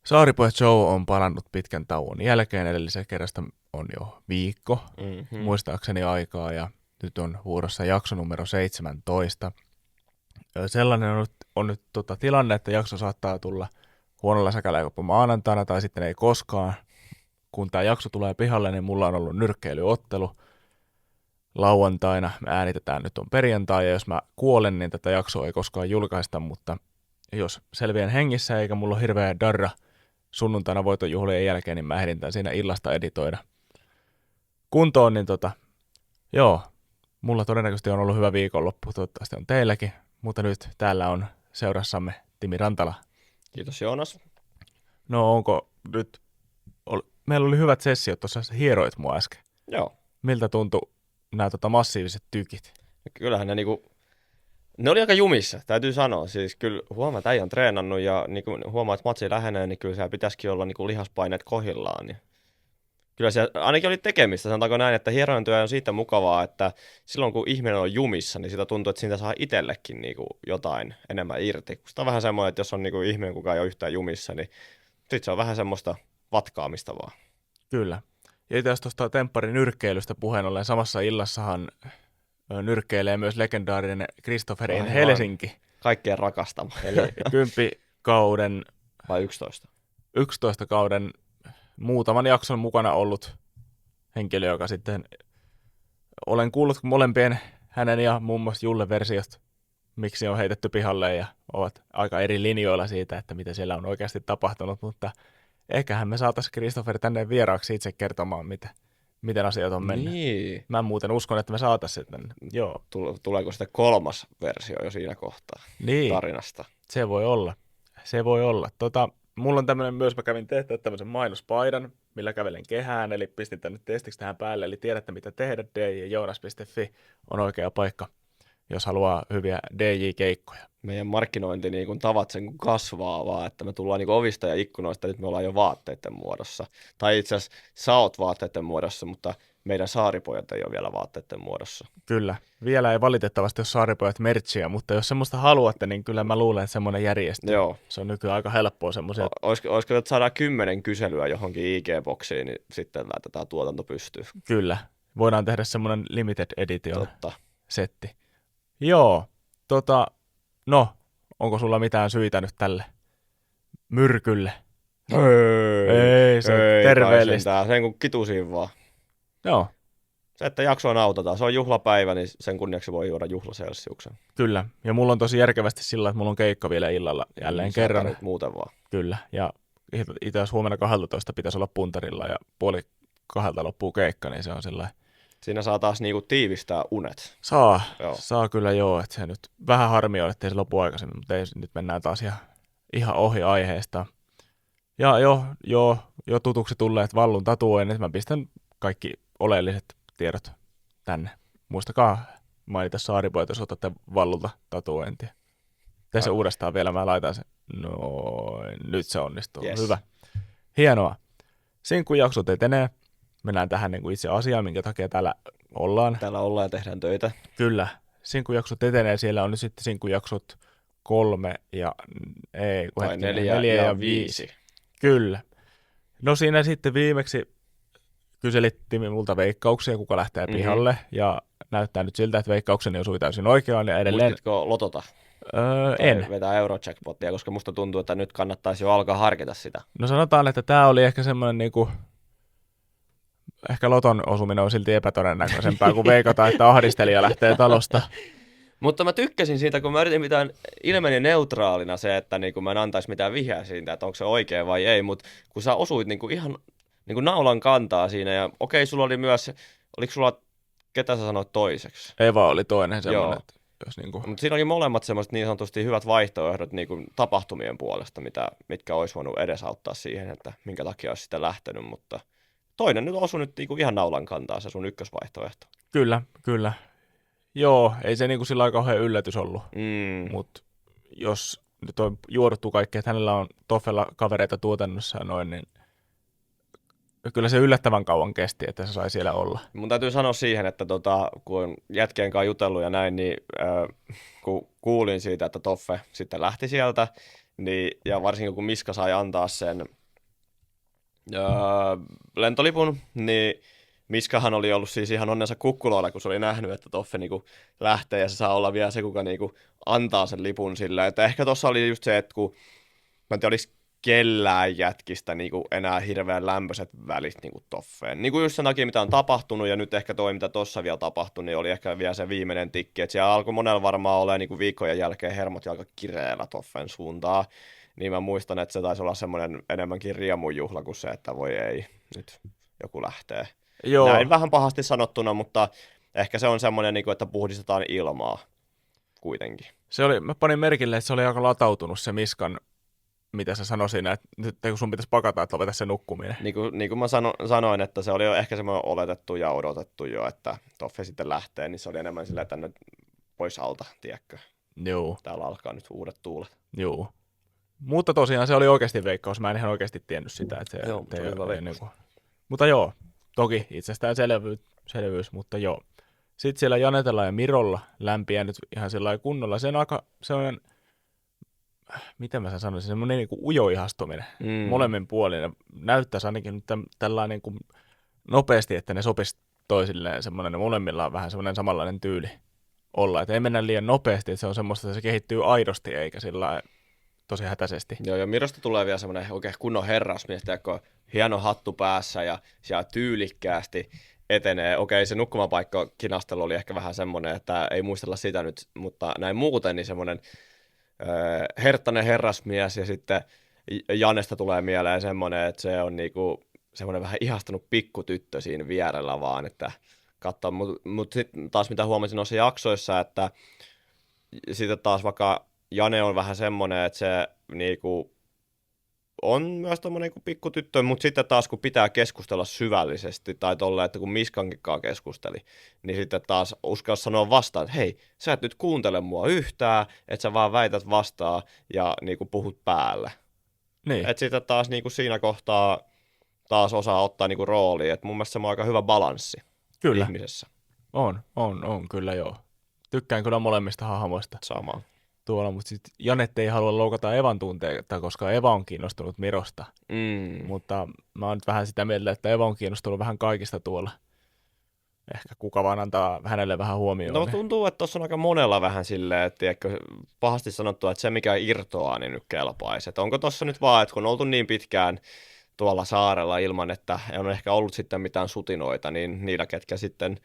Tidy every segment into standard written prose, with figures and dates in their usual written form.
Saaripojat Show on palannut pitkän tauon jälkeen. Edellisen kerrasta on jo viikko, muistaakseni aikaa, ja nyt on vuorossa jakso numero 17. Sellainen on nyt tilanne, että jakso saattaa tulla huonolla säkällä jopa maanantaina tai sitten ei koskaan. Kun tämä jakso tulee pihalle, niin mulla on ollut nyrkkeilyottelu lauantaina. Me äänitetään nyt on perjantai, ja jos mä kuolen, niin tätä jaksoa ei koskaan julkaista, mutta jos selviän hengissä eikä mulla ole hirveä darra sunnuntaina voitonjuhlien jälkeen, niin mä ehdin tämän siinä illasta editoida kuntoon, niin joo, mulla todennäköisesti on ollut hyvä viikonloppu, toivottavasti on teilläkin, mutta nyt täällä on seurassamme Timi Rantala. Kiitos Joonas. No onko nyt, meillä oli hyvät sessiot, tuossa hieroit mua äsken. Joo. Miltä tuntui nämä massiiviset tykit? Kyllähän ne oli aika jumissa, täytyy sanoa. Siis kyllä huomaa, että äijä on treenannut ja niin huomaa, että matsi lähenee, niin kyllä siellä pitäisikin olla niin lihaspaineet kohillaan. Niin. Kyllä se ainakin oli tekemistä, sanotaanko näin, että hierojen työ on siitä mukavaa, että silloin kun ihminen on jumissa, niin sitä tuntuu, että siitä saa itsellekin niin jotain enemmän irti. Sitä on vähän semmoinen, että jos on niin ihminen, kuka ei ole yhtään jumissa, niin sitten se on vähän semmoista vatkaamista vaan. Kyllä. Ja itse asiassa tuosta tempparin nyrkkeilystä puheen ollen samassa illassahan nyrkkeilee myös legendaarinen Christopher in Helsinki. Kaikkien rakastama. Eli 10 kauden, vai 11? 11 kauden muutaman jakson mukana ollut henkilö, joka sitten olen kuullut molempien hänen ja muun muassa Julle versiot, miksi on heitetty pihalle ja ovat aika eri linjoilla siitä, että mitä siellä on oikeasti tapahtunut, mutta eiköhän me saataisiin Christopher tänne vieraaksi itse kertomaan, miten asiat on mennyt. Niin. Mä muuten uskon, että me saataisiin tänne. Joo. Tuleeko sitten 3. versio jo siinä kohtaa tarinasta? Se voi olla. Se voi olla. Mulla on tämmöinen myös, mä kävin tehdä tämmöisen mainospaidan, millä kävelen kehään, eli pistin tänne testiksi tähän päälle, eli tiedätte mitä tehdä, djjonas.fi on oikea paikka, jos haluaa hyviä DJ-keikkoja. Meidän markkinointi niin kun tavat sen kun kasvaa vaan, että me tullaan niin ovista ja ikkunoista, nyt me ollaan jo vaatteiden muodossa. Tai itse asiassa sä oot vaatteiden muodossa, mutta meidän saaripojat ei ole vielä vaatteiden muodossa. Kyllä. Vielä ei valitettavasti ole saaripojat merchia, mutta jos semmoista haluatte, niin kyllä mä luulen, että semmoinen järjestyy. Joo. Se on nykyään aika helppoa semmoisia. Olisiko, että saadaan 10 kyselyä johonkin IG-boksiin, niin sitten laitetaan tuotanto pystyy. Kyllä. Voidaan tehdä semmoinen limited edition setti. Joo. No, onko sulla mitään syitä nyt tälle myrkylle? Ei, se on terveellistä. Sen kun kitusin vaan. Joo. Se, että jaksoa nautetaan. Se on juhlapäivä, niin sen kunniaksi voi juoda juhlaselsiuksen. Kyllä. Ja mulla on tosi järkevästi sillä, että mulla on keikka vielä illalla jälleen kerran. Nyt muuten vaan. Kyllä. Ja itse asiassa huomenna 12 pitäisi olla puntarilla ja 1:30 loppuu keikka, niin se on sellainen. Siinä saa taas niinku tiivistää unet. Saa kyllä joo. Että se nyt vähän harmi on, ettei se lopu aikaisemmin, mutta nyt mennään taas ihan ohi aiheesta. Ja jo tutuksi tulleet Vallun tatuoinnit. Mä pistän kaikki oleelliset tiedot tänne. Muistakaa mainita saaripojat, jos otatte Vallulta tatuointia. Tee se uudestaan vielä, mä laitan sen. Noin, nyt se onnistuu. Yes. Hyvä. Hienoa. Sinkkujaksot etenee. Mennään tähän niin kuin itse asiaan, minkä takia täällä ollaan. Täällä ollaan ja tehdään töitä. Kyllä. Sinkkujaksot etenee. Siellä on nyt sitten sinkkujaksot 3 ja 4 ja 5. Kyllä. No siinä sitten viimeksi kyselittiin multa veikkauksia, kuka lähtee pihalle, ja näyttää nyt siltä, että veikkaukseni osui täysin oikeaan, ja edelleen. Muistitko lotota? En. Vetää Eurojackpottia, koska musta tuntuu, että nyt kannattaisi jo alkaa harkita sitä. No sanotaan, että tämä oli ehkä semmoinen niinku, ehkä loton osuminen on silti epätodennäköisempää, kun veikataan, että ahdistelija lähtee talosta. Mutta mä tykkäsin siitä, kun mä yritin mitään ilmeni neutraalina se, että niinku mä en antaisi mitään vihjaa siitä, että onko se oikea vai ei, mutta kun sä osuit niinku ihan niinku naulan kantaa siinä, ja okei, sulla oli myös, oliko sulla, ketä sä sanoit toiseksi? Eva oli toinen semmoinen. Niinku. Mutta siinä oli molemmat semmoiset niin sanotusti hyvät vaihtoehdot niinku tapahtumien puolesta, mitkä olisi voinut edesauttaa siihen, että minkä takia olisi sitten lähtenyt, mutta toinen nyt osui nyt niinku ihan naulan kantaa se sun ykkösvaihtoehto. Kyllä. Joo, ei se niinku sillä aika kauhean yllätys ollut, mutta jos nyt on juoduttu kaikki, että hänellä on Toffella kavereita tuotannossa ja noin, niin kyllä se yllättävän kauan kesti, että se sai siellä olla. Mun täytyy sanoa siihen, että kun on jätkien kanssa jutellut ja näin, niin kun kuulin siitä, että Toffe sitten lähti sieltä, niin, ja varsinkin kun Miska sai antaa sen öö, lentolipun, niin Miskahan oli ollut siis ihan onnensa kukkuloilla, kun se oli nähnyt, että Toffe niinku lähtee ja se saa olla vielä se, kuka niinku antaa sen lipun sillä. Että ehkä tuossa oli just se, että kun mä en tiedä, olis kellään jätkistä niinku enää hirveän lämpöiset välit niinku Toffeen. Niinku just sen takia, mitä on tapahtunut, ja nyt ehkä toi, mitä tossa vielä tapahtui, niin oli ehkä vielä se viimeinen tikki. Että siellä alkoi monella varmaan olemaan niinku viikkojen jälkeen hermot jalka kireellä Toffen suuntaan. Niin mä muistan, että se taisi olla semmoinen enemmänkin riemujuhla kuin se, että voi ei, nyt joku lähtee. Joo. Näin vähän pahasti sanottuna, mutta ehkä se on semmoinen, niinku, että puhdistetaan ilmaa kuitenkin. Mä panin merkille, että se oli aika latautunut se Miskan, mitä sä sanoi siinä, että nyt kun sun pitäisi pakata, että lopeta se nukkuminen. Niin kuin mä sanoin, että se oli jo ehkä semmoinen oletettu ja odotettu jo, että Toffe sitten lähtee, niin se oli enemmän silleen, että nyt pois alta, tiedätkö? Joo. Täällä alkaa nyt uudet tuulet. Joo. Mutta tosiaan se oli oikeasti veikkaus. Mä en ihan oikeasti tiennyt sitä, että se, joo, se oli hyvä veikkaus. Niin kuin... Mutta joo, toki itsestäänselvyys, mutta joo. Sitten siellä Janetella ja Mirolla lämpiää nyt ihan sillä lailla kunnolla. Se on aika sellainen, miten mä sen sanoisin, semmoinen niin kuin ujo ihastuminen molemmin puolin. Näyttäisi ainakin nyt tällainen niin kuin nopeasti, että ne sopisi toisilleen semmoinen, molemmilla on vähän semmoinen samanlainen tyyli olla. Että ei mennä liian nopeasti, että se on semmoista, että se kehittyy aidosti eikä sillä tosi hätäisesti. Joo, ja Mirosta tulee vielä semmoinen oikein kunnon herrasmies, kun hieno hattu päässä ja siellä tyylikkäästi etenee. Okei, se nukkumapaikka kinastelu oli ehkä vähän semmoinen, että ei muistella sitä nyt, mutta näin muuten, niin semmoinen herttainen herrasmies, ja sitten Janesta tulee mieleen semmoinen, että se on niinku semmoinen vähän ihastunut pikkutyttö siinä vierellä vaan, että katsoa, mutta sitten taas mitä huomasin noissa jaksoissa, että sitten taas vaikka Jane on vähän semmoinen, että se niinku on myös tommonen niinku pikkutyttö, mutta sitten taas kun pitää keskustella syvällisesti tai tolleen, että kun Miskankinkaan keskusteli, niin sitten taas uskalsi sanoa vastaan, että hei, sä et nyt kuuntele mua yhtään, että sä vaan väität vastaan ja niinku puhut päälle. Niin. Että sitten taas niinku siinä kohtaa taas osaa ottaa niinku roolia, että mun mielestä se on aika hyvä balanssi Kyllä. ihmisessä. On kyllä joo. Tykkään kyllä molemmista hahmoista. Sama. Tuolla, mutta sitten Janet ei halua loukata Evan tunteita, koska Eva on kiinnostunut Mirosta. Mutta mä oon nyt vähän sitä mieltä, että Eva on kiinnostunut vähän kaikista tuolla. Ehkä kuka vaan antaa hänelle vähän huomioon. No tuntuu, että tuossa on aika monella vähän silleen, että tiedätkö, pahasti sanottua, että se mikä irtoaa, niin nyt kelpaisi. Että onko tuossa nyt vaan, että kun on oltu niin pitkään tuolla saarella ilman, että ei ole ehkä ollut sitten mitään sutinoita, niin niillä, ketkä sitten,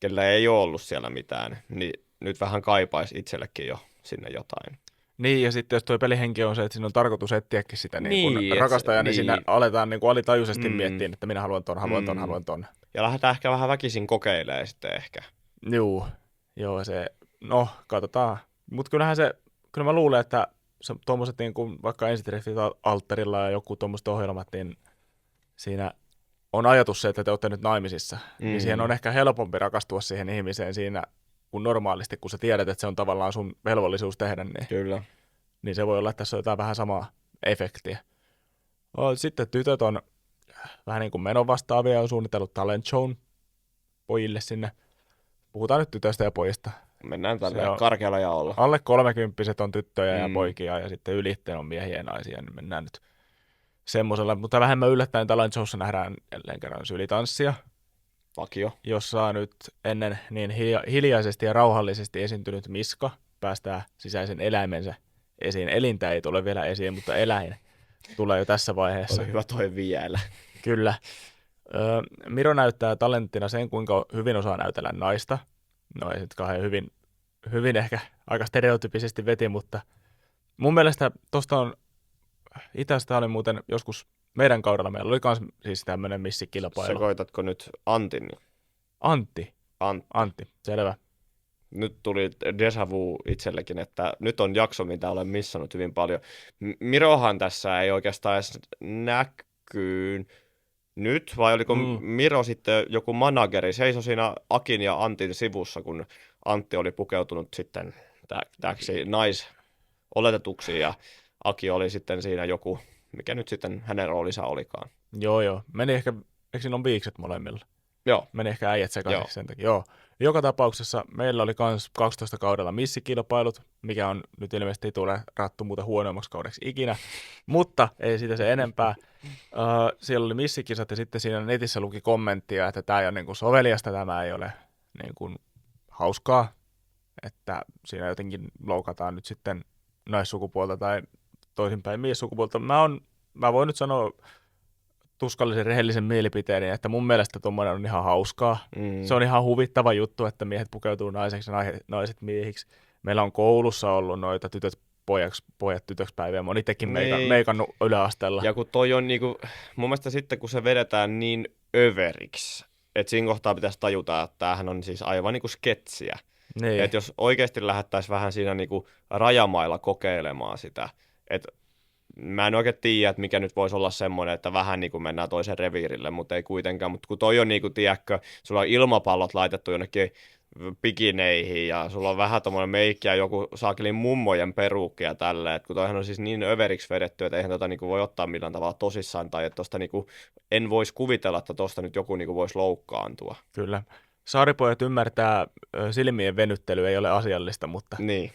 kellä ei ole ollut siellä mitään, niin nyt vähän kaipaisi itsellekin jo sinne jotain. Niin, ja sitten jos tuo pelihenki on se, että siinä on tarkoitus etsiäkin sitä niin rakastajaa, niin siinä aletaan niin kuin alitajuisesti miettiä, että minä haluan ton. Ja lähdetään ehkä vähän väkisin kokeilemaan sitten ehkä. Joo, se, no, katsotaan. Mutta kyllä mä luulen, että tuommoiset niin kuin vaikka ensitreffit alttarilla ja joku tuommoiset ohjelmat, niin siinä on ajatus se, että te olette nyt naimisissa. Niin siihen on ehkä helpompi rakastua siihen ihmiseen siinä kuin normaalisti, kun sä tiedät, että se on tavallaan sun velvollisuus tehdä. Niin, kyllä. Niin se voi olla, että tässä on jotain vähän samaa efektiä. Sitten tytöt on vähän niin kuin menon vastaavia ja on suunnitellut talent shown pojille sinne. Puhutaan nyt tytöistä ja pojista. Mennään tällä karkealla jaolla. Alle 30 on tyttöjä ja poikia ja sitten ylitteen on miehiä ja naisia, niin mennään nyt semmoisella. Mutta vähemmän yllättäen talent showssa nähdään jälleen kerran sylitanssia. Vakio. Jossa nyt ennen niin hiljaisesti ja rauhallisesti esiintynyt Miska päästää sisäisen eläimensä esiin. Elintä ei tule vielä esiin, mutta eläin tulee jo tässä vaiheessa. Oli hyvä toi vielä. Kyllä. Miro näyttää talenttina sen, kuinka hyvin osaa näytellä naista. No ei sitten kauhean hyvin ehkä aika stereotypisesti veti, mutta mun mielestä tuosta on, itästä oli muuten joskus meidän kaudella, meillä oli myös siis tämmöinen missikilpailu. Sekoitatko nyt Antin? Antti, selvä. Nyt tuli déjà vu itsellekin, että nyt on jakso, mitä olen missannut hyvin paljon. Mirohan tässä ei oikeastaan edes näkyy nyt, vai oliko Miro sitten joku manageri? Seisoi siinä Akin ja Antin sivussa, kun Antti oli pukeutunut sitten täksi naisoletetuksi, ja Aki oli sitten siinä joku, mikä nyt sitten hänen roolinsa olikaan. Joo. Meni ehkä, eikö siinä on viikset molemmilla? Joo. Meni ehkä äijät sekaisin sen takia. Joo. Joka tapauksessa meillä oli myös 12 kaudella missikilpailut, mikä on nyt ilmeisesti tulee rattu muuten huonoimmaksi kaudeksi ikinä, mutta ei siitä se enempää. Siellä oli missikisat ja sitten siinä netissä luki kommenttia, että tämä ei ole niin kuin soveliasta, tämä ei ole niin kuin hauskaa, että siinä jotenkin loukataan nyt sitten naissukupuolta tai toisinpäin miessukupuolta. Mä voin nyt sanoa tuskallisen rehellisen mielipiteeni, että mun mielestä tuommoinen on ihan hauskaa. Se on ihan huvittava juttu, että miehet pukeutuu naiseksi ja naiset miehiksi. Meillä on koulussa ollut noita tytöt pojaksi, pojat tytöksi päiviä. Moni teki meikannut yläasteella. Ja kun toi on niinku, mun mielestä sitten kun se vedetään niin överiksi, että siinä kohtaa pitäisi tajuta, että tämähän on siis aivan niinku sketsiä. Niin. Että jos oikeasti lähdettäisiin vähän siinä niinku rajamailla kokeilemaan sitä, että mä en oikein tiedä, että mikä nyt voisi olla semmoinen, että vähän niin kuin mennään toisen reviirille, mutta ei kuitenkaan. Mutta kun toi on niin kuin, tiedätkö, sulla on ilmapallot laitettu jonnekin pikineihin ja sulla on vähän tommoinen meikki ja joku saakelin mummojen peruukki ja tälleen. Että kun toihan on siis niin överiksi vedetty, että eihän tota niin kuin voi ottaa millään tavalla tosissaan tai että tosta niin kuin, en voisi kuvitella, että tosta nyt joku niin kuin voisi loukkaantua. Kyllä. Saaripojat ymmärtää, silmien venyttely ei ole asiallista, mutta niin.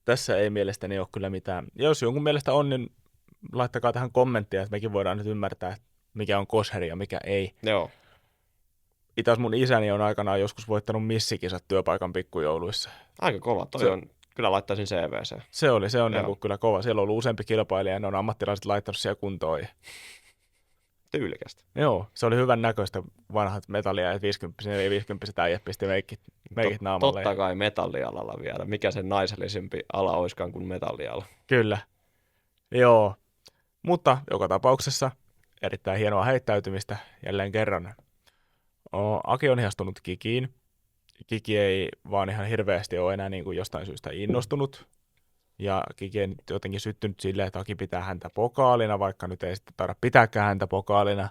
Tässä ei mielestäni ole kyllä mitään. Ja jos jonkun mielestä on, niin laittakaa tähän kommenttia, että mekin voidaan nyt ymmärtää, mikä on kosheri ja mikä ei. Joo. Itäs mun isäni on aikanaan joskus voittanut missikisat työpaikan pikkujouluissa. Aika kova, toi on. Kyllä laittaisin CV:seen. Se on niin kyllä kova. Siellä on ollut useampi kilpailija ja ne on ammattilaiset laittanut siellä kuntoon. Tyylikästä. Joo, se oli hyvän näköistä vanhat metallia, 50 ja 50 äijät pisti meikit naamalle. Totta kai metallialalla vielä. Mikä sen naisellisempi ala oiskaan kuin metalliala. Kyllä. Joo, mutta joka tapauksessa erittäin hienoa heittäytymistä jälleen kerran. Aki on ihastunut Kikiin. Kiki ei vaan ihan hirveästi ole enää niin kuin jostain syystä innostunut. Ja Kiki ei nyt jotenkin syttynyt silleen, että Aki pitää häntä pokaalina, vaikka nyt ei sitten taida pitääkään häntä pokaalina.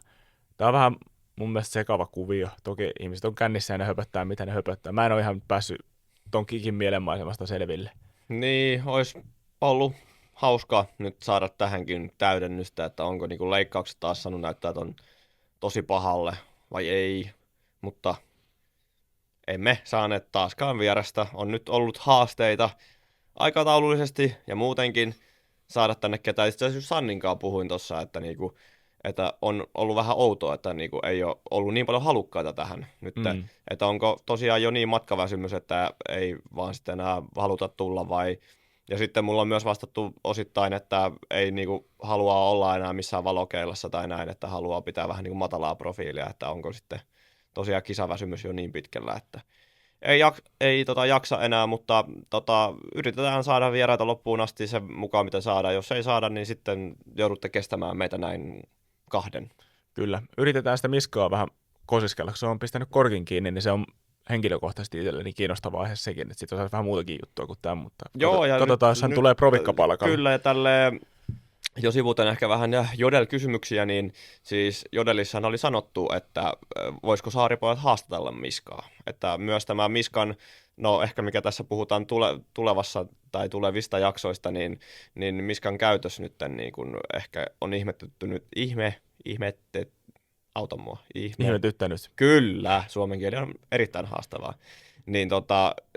Tämä on vähän mun mielestä sekava kuvio. Toki ihmiset on kännissä ja ne höpöttää, mitä ne höpöttää. Mä en ole ihan päässyt ton Kikin mielenmaisemasta selville. Niin, olisi ollut hauskaa nyt saada tähänkin täydennystä, että onko niinku leikkaukset taas saanut näyttää, että on tosi pahalle vai ei. Mutta emme saaneet taaskaan vierasta. On nyt ollut haasteita aikataulullisesti ja muutenkin saada tänne ketään. Itse asiassa Sanninkaan puhuin tuossa, että, niinku, että on ollut vähän outoa, että niinku ei ole ollut niin paljon halukkaita tähän nyt. Että onko tosiaan jo niin matkaväsymys, että ei vaan sitten enää haluta tulla vai... Ja sitten mulla on myös vastattu osittain, että ei niinku halua olla enää missään valokeilassa tai näin, että haluaa pitää vähän niinku matalaa profiilia, että onko sitten tosiaan kisaväsymys jo niin pitkällä, että ei jaksa enää, mutta yritetään saada vieraita loppuun asti sen mukaan, mitä saadaan. Jos ei saada, niin sitten joudutte kestämään meitä näin kahden. Kyllä. Yritetään sitä Miskaa vähän kosiskella. Kun se on pistänyt korkin kiinni, niin se on henkilökohtaisesti itselleni kiinnostava aihe sekin. Että sitten on vähän muutakin juttua kuin tämä, mutta katsotaan, jos hän tulee provikkapalkalla. Kyllä, ja tälleen... Jo sivuutan ehkä vähän Jodel-kysymyksiä, niin siis Jodelissahan oli sanottu, että voisiko Saaripojat haastatella Miskaa. Että myös tämä Miskan, no ehkä mikä tässä puhutaan tulevassa tai tulevista jaksoista, niin Miskan käytös nyt niin kun ehkä on ihmetyttänyt. Kyllä, suomen kieli on erittäin haastavaa. Niin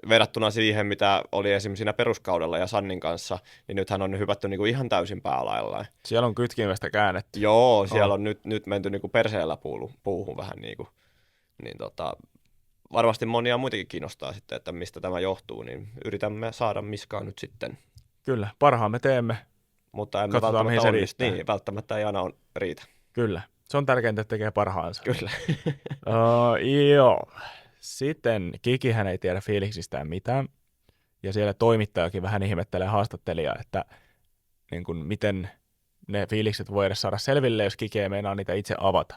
verrattuna siihen, mitä oli esimerkiksi siinä peruskaudella ja Sannin kanssa, niin nythän on hypätty niinku ihan täysin päälaillaan. Siellä on kytkimestä käännetty. Joo, siellä on nyt menty niinku perseellä puuhun vähän niinku. Niin varmasti monia muitakin kiinnostaa sitten, että mistä tämä johtuu, niin yritämme saada Miskaa nyt sitten. Kyllä, parhaamme teemme. Mutta emme katsotaan, mihin se riittää. Niin, välttämättä ei aina riitä. Kyllä, se on tärkeintä, että tekee parhaansa. Kyllä. Joo. Sitten Kikihän ei tiedä fiiliksistään mitään, ja siellä toimittajakin vähän ihmettelee haastattelijaa, että niin kuin, miten ne fiilikset voi edes saada selville, jos Kiki ei meinaa niitä itse avata.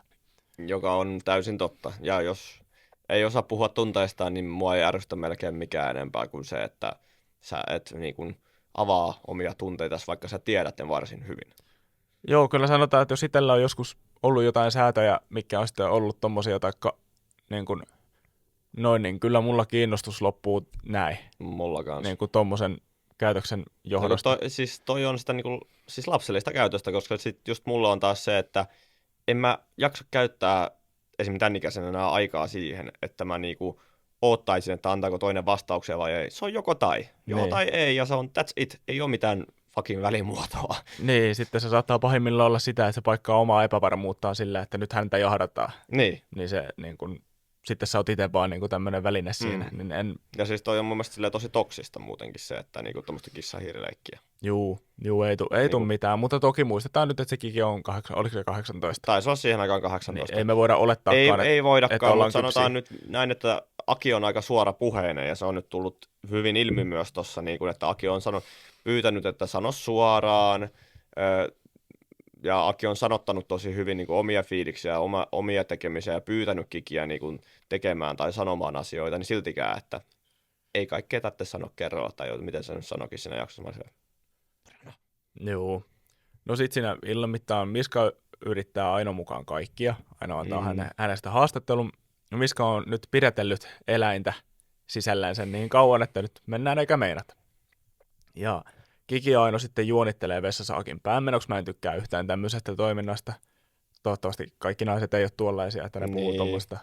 Joka on täysin totta, ja jos ei osaa puhua tunteistaan, niin mua ei ärsytä melkein mikään enempää kuin se, että sä et niin kuin avaa omia tunteita, vaikka sä tiedät ne varsin hyvin. Joo, kyllä sanotaan, että jos itsellä on joskus ollut jotain säätöjä, mikä on sitten ollut tommosia, taikka niin kuin noin, niin kyllä mulla kiinnostus loppuu näin. Mulla kanssa. Niin kuin tommosen käytöksen johdosta. Toi on sitä niinku, siis lapsellista käytöstä, koska sit just mulla on taas se, että en mä jaksa käyttää esimerkiksi tämän ikäisenä enää aikaa siihen, että mä niinku oottaisin, että antaako toinen vastauksia vai ei. Se on joko tai. Joo tai ei, ja se on that's it. Ei ole mitään fucking välimuotoa. Niin, sitten se saattaa pahimmillaan olla sitä, että se paikkaa omaa epävarmuuttaan sillä, että nyt häntä jahdataan. Niin se niin kun, sitten sä oot itse vaan niin tämmöinen väline siinä. Niin ja siis toi on mun mielestä tosi toksista muutenkin se, että niin tuommoista kissahiirileikkiä. Juu, ei tule mitään, mutta toki muistetaan nyt, että se Kiki on, oliko se 18? Taisi olla siihen aikaan 18. Niin, ei me voida olettaakaan, ei voidakaan, mutta sanotaan nyt näin, että Aki on aika suora puheinen ja se on nyt tullut hyvin ilmi myös tuossa, niin että Aki on pyytänyt, että sano suoraan, ja Aki on sanottanut tosi hyvin niin kuin omia fiiliksiä, omia tekemisiä ja pyytänyt Kikiä niin kuin tekemään tai sanomaan asioita, niin siltikään, että ei kaikkea tarvitse sanoa kerralla, tai miten se nyt sanoikin siinä jaksossa. Joo. No sit siinä illan mittaan Miska yrittää Aino mukaan kaikkia, aina antaa hänestä haastattelun. Miska on nyt pidätellyt eläintä sisällänsä niin kauan, että nyt mennään eikä meinata. Ja Kiki ja Aino sitten juonittelee vessassa Akin päänmenoksi. Mä en tykkää yhtään tämmöisestä toiminnasta. Toivottavasti kaikki naiset ei ole tuollaisia, että ne puhuu tuommoista.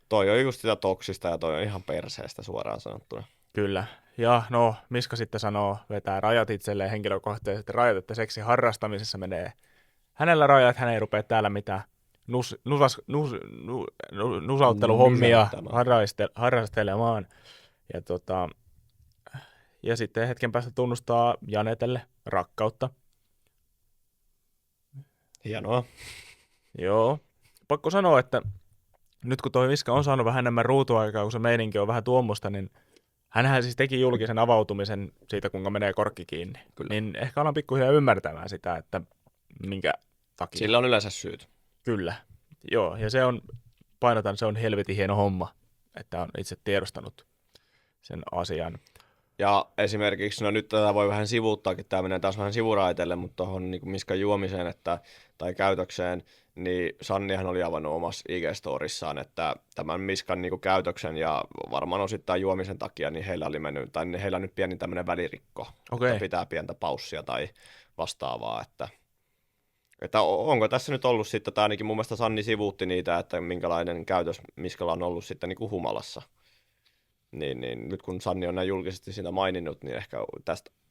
Toi on just sitä toksista ja toi on ihan perseestä suoraan sanottuna. Kyllä. Ja no, Miska sitten sanoo, vetää rajat itselleen henkilökohtaiset rajat, että seksin harrastamisessa menee hänellä rajat, hän ei rupea täällä mitään nusautteluhommia harrastelemaan. Ja sitten hetken päästä tunnustaa Janetelle rakkautta. Hienoa. Joo. Pakko sanoa, että nyt kun toi Miska on saanut vähän enemmän ruutuaikaa, kun se meininki on vähän tuommoista, niin hänhän siis teki julkisen avautumisen siitä, kuinka menee korkki kiinni. Kyllä. Niin ehkä alan pikkuhiljaa ymmärtämään sitä, että minkä takia. Sillä on yleensä syyt. Kyllä. Joo, ja se on, painotan, se on helvetin hieno homma, että on itse tiedostanut sen asian. Ja esimerkiksi, no nyt tätä voi vähän sivuuttaakin, tämä menee taas vähän sivuraitelle, mutta tuohon niin Miskan juomiseen tai käytökseen, niin Sannihan oli avannut omassa IG-storissaan, että tämän Miskan niin käytöksen ja varmaan osittain juomisen takia, niin heillä oli mennyt, tai heillä on nyt pieni tämmöinen välirikko, että pitää pientä paussia tai vastaavaa, että onko tässä nyt ollut sitten, tai ainakin mun mielestä Sanni sivuutti niitä, että minkälainen käytös Miskalla on ollut sitten niin kuin humalassa. Niin nyt kun Sanni on näin julkisesti sitä maininnut, niin ehkä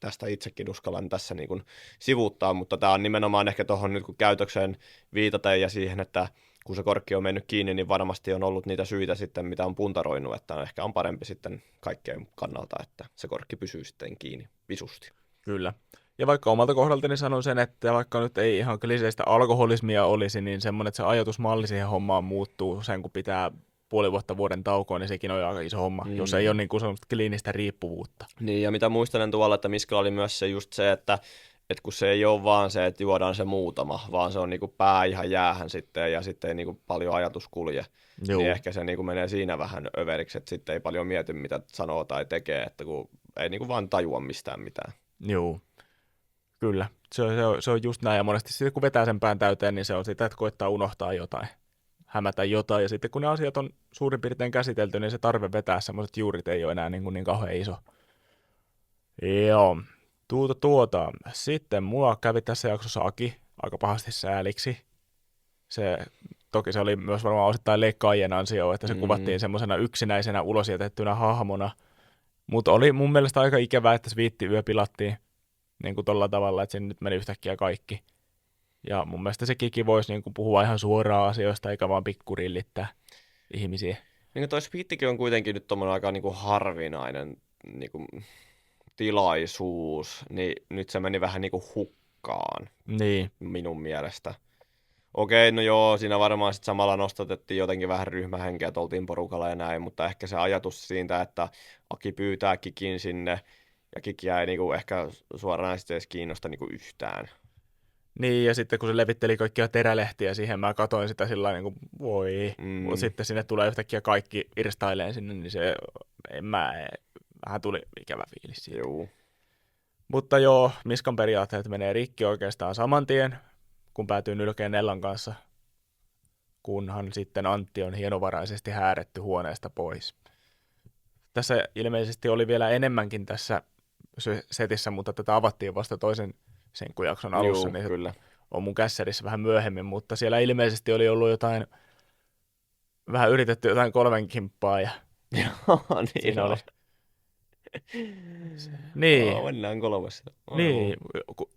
tästä itsekin uskallan tässä niin kuin sivuuttaa, mutta tämä on nimenomaan ehkä tuohon nyt kun käytökseen viitaten ja siihen, että kun se korkki on mennyt kiinni, niin varmasti on ollut niitä syitä sitten, mitä on puntaroinut, että ehkä on parempi sitten kaikkeen kannalta, että se korkki pysyy sitten kiinni visusti. Kyllä. Ja vaikka omalta kohdaltani sanon sen, että vaikka nyt ei ihan kliseistä alkoholismia olisi, niin semmoinen, että se ajatusmalli siihen hommaan muuttuu sen, kun pitää puoli vuotta vuoden taukoon, niin sekin on aika iso homma, jos ei ole niin kuin semmoista kliinistä riippuvuutta. Niin, ja mitä muistelen tuolla, että Miskalla oli myös se just se, että kun se ei ole vaan se, että juodaan se muutama, vaan se on niin kuin pää ihan jäähän sitten, ja sitten ei niin kuin paljon ajatus kulje. Joo. Niin ehkä se niin kuin menee siinä vähän överiksi, että sitten ei paljon mieti, mitä sanoo tai tekee, että kun ei niin kuin vaan tajua mistään mitään. Joo, kyllä. Se on just näin, ja monesti sitten kun vetää sen pään täyteen, niin se on sitä, että koittaa unohtaa jotain. Hämätä jotain, ja sitten kun ne asiat on suurin piirtein käsitelty, niin se tarve vetää semmoiset juurit ei ole enää niin kauhean iso. Joo, Sitten mua kävi tässä jaksossa Aki aika pahasti sääliksi. Toki se oli myös varmaan osittain leikkaajien ansio, että se kuvattiin semmoisena yksinäisenä ulosjätettynä hahmona, mutta oli mun mielestä aika ikävää, että Sviitti-yö pilattiin niin kuin tolla tavalla, että sinne nyt meni yhtäkkiä kaikki. Ja mun mielestä se Kiki voisi niin kuin puhua ihan suoraan asioista, eikä vaan pikkurillittää ihmisiä. Niin toi Sviittikin on kuitenkin nyt tommoinen aika niin kuin harvinainen niin kuin tilaisuus, niin nyt se meni vähän niin kuin hukkaan minun mielestä. Okei, no joo, siinä varmaan sitten samalla nostatettiin jotenkin vähän ryhmähenkeä, että oltiin porukalla ja näin, mutta ehkä se ajatus siitä, että Aki pyytää Kikin sinne, ja Kikiä ei niinku ehkä suoranaisesti edes kiinnosta niinku yhtään. Niin, ja sitten kun se levitteli kaikkia terälehtiä siihen, mä katoin sitä sillä niin kuin, voi, mutta sitten sinne tulee yhtäkkiä kaikki irstaileen sinne, niin se, vähän tuli ikävä fiilis siitä. Joo. Mutta joo, Miskan periaatteet menee rikki oikeastaan saman tien, kun päätyy nylkeen Nellan kanssa, kunhan sitten Antti on hienovaraisesti hääretty huoneesta pois. Tässä ilmeisesti oli vielä enemmänkin tässä setissä, mutta tätä avattiin vasta toisen senkkujakson alussa, niin kyllä. On mun kässärissä vähän myöhemmin, mutta siellä ilmeisesti oli ollut jotain, vähän yritetty jotain 3 kimppaa ja Joo, niin Siinä on. oli. Niin, Mennään kolmessa. niin.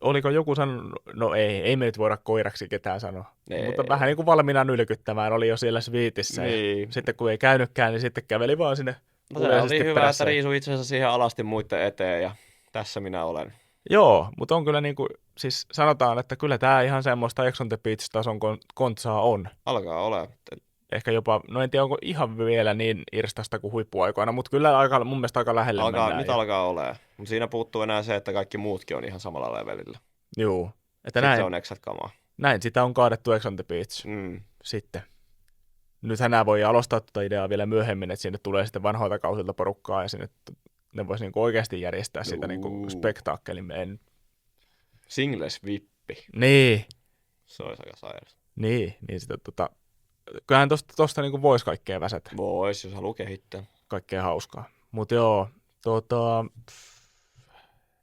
Oliko joku sanonut, no ei me nyt voida koiraksi ketään sanoa. Mutta Ei. vähän niin kuin valmiina nylkyttämään oli jo siellä sviitissä. Ja Niin. sitten kun ei käynytkään, niin sitten käveli vaan sinne No se oli kuuliaisesti hyvä, että perässä. riisui itsensä siihen alasti muiden eteen ja tässä minä olen. Joo, mutta on kyllä niin kuin, siis sanotaan, että kyllä tämä ihan semmoista Ex on the Beach-tason kontsaa on. Alkaa olla. Ehkä jopa, no en tiedä onko ihan vielä niin irstasta kuin huippuaikoina, mutta kyllä aika, mun mielestä aika lähelle mennään. Nyt alkaa olemaan. Mutta siinä puuttuu enää se, että kaikki muutkin on ihan samalla levelillä. Joo, että Sitten se on eksat kamaa. näin sitä on kaadettu Ex on the Beach sitten. Nythän nämä voi jalostaa tuota ideaa vielä myöhemmin, että sinne tulee sitten vanhoilta kausilta porukkaa ja sinne ne voisi niinku oikeasti järjestää sitä niinku spektaakkelin. Singles vippi. Niin, Se olisi aika sairas. niin sitä kyllähän tosta niinku voisi kaikkea väsätä. Vois, jos haluaa kehittää. Kaikkea hauskaa. Mutta joo,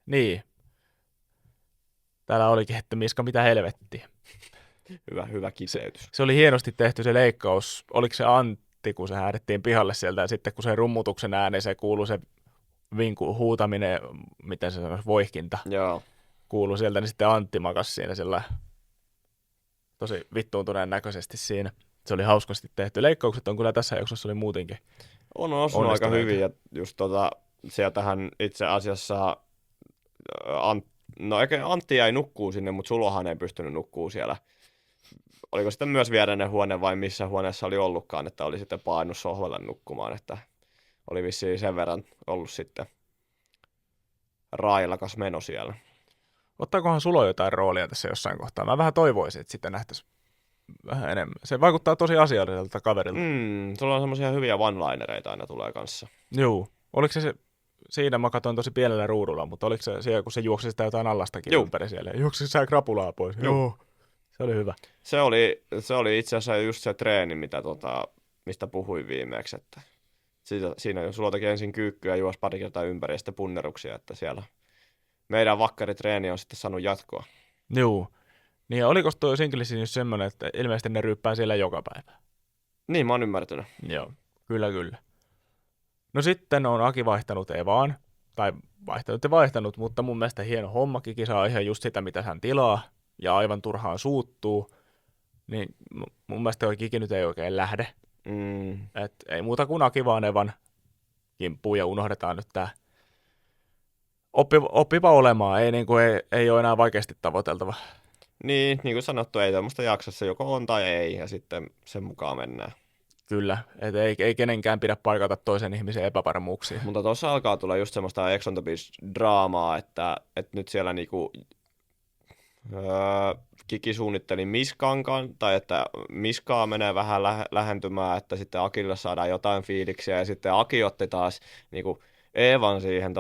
niin. Täällä olikin, että Miska, mitä helvettiä. Hyvä kiteytys. Se oli hienosti tehty se leikkaus. Oliko se Antti, kun se häädettiin pihalle sieltä, ja sitten kun se rummutuksen ääni, se kuului se huutaminen, miten se sanoisi, voihkinta. Joo. Kuului sieltä, niin sitten Antti makasi siinä sillä tosi vittuuntuneen näköisesti siinä. Se oli hauskasti tehty. Leikkaukset on kyllä tässä jaksossa oli muutenkin. On osunut aika hyvin, ja just sieltähän itse asiassa Antti jäi nukkuu sinne, mutta Sulohan ei pystynyt nukkuu siellä. Oliko sitten myös viereinen huone vai missä huoneessa oli ollutkaan, että oli sitten painut sohvalle nukkumaan, että oli vissiin sen verran ollut sitten railakas meno siellä. Ottaakohan Sulo jotain roolia tässä jossain kohtaa? Mä vähän toivoisin, että sitä nähtäisiin vähän enemmän. Se vaikuttaa tosi asialliselta kaverilta. Sulla on semmoisia hyviä one-linereita aina tulee kanssa. Joo. Oliko se siinä mä katsoin tosi pienellä ruudulla, mutta oliko se siellä, kun se juoksi sitä jotain allastakin ympäri siellä? Juoksi sä krapulaa pois? Joo. Se oli hyvä. Se oli itse asiassa just se treeni, mistä puhuin viimeksi, että siinä sulla teki ensin kyykkyä ja juosi pari kertaa ympäri ja sitten punneruksia, että siellä meidän vakkaritreeni on sitten saanut jatkoa. Joo. Niin ja oliko tuo Singlisin just semmoinen, että ilmeisesti ne ryyppää siellä joka päivä? Niin, mä oon ymmärtänyt. Joo, kyllä. No sitten on Aki vaihtanut Evaan, tai vaihtanut, mutta mun mielestä hieno homma. Kiki saa ihan just sitä, mitä hän tilaa, ja aivan turhaan suuttuu. Niin mun mielestä Kiki nyt ei oikein lähde. Et ei muuta kuin Aki vaan Evan kimppuun ja unohdetaan nyt tää oppiva olemaan. Ei ole enää vaikeasti tavoiteltava. Niin kuin sanottu, ei tämmöistä jaksossa joko on tai ei, ja sitten sen mukaan mennään. Kyllä, että ei kenenkään pidä paikata toisen ihmisen epävarmuuksia. Mutta tuossa alkaa tulla just semmoista Ex on the Beach-draamaa, että nyt siellä niinku Kiki suunnitteli Miskankaan, tai että Miskaa menee vähän lähentymään, että sitten Akille saadaan jotain fiiliksiä, ja sitten Aki otti taas niinku Eevan siihen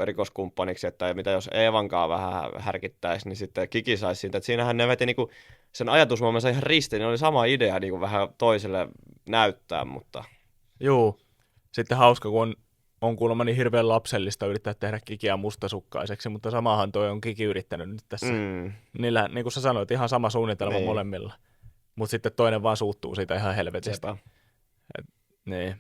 rikoskumppaniksi, että mitä jos Eevankaan vähän härkittäisi, niin sitten Kiki saisi siitä, että siinähän ne veti niinku sen ajatusmaailmansa ihan ristiin, niin oli sama idea niinku vähän toiselle näyttää, mutta... Joo, sitten hauska, kun on kuulemma niin hirveän lapsellista yrittää tehdä Kikiä mustasukkaiseksi, mutta samahan toi on Kiki yrittänyt nyt tässä. Niillä, niin kuin sä sanoit, ihan sama suunnitelma molemmilla, mutta sitten toinen vaan suuttuu siitä ihan helvetistä. Niin.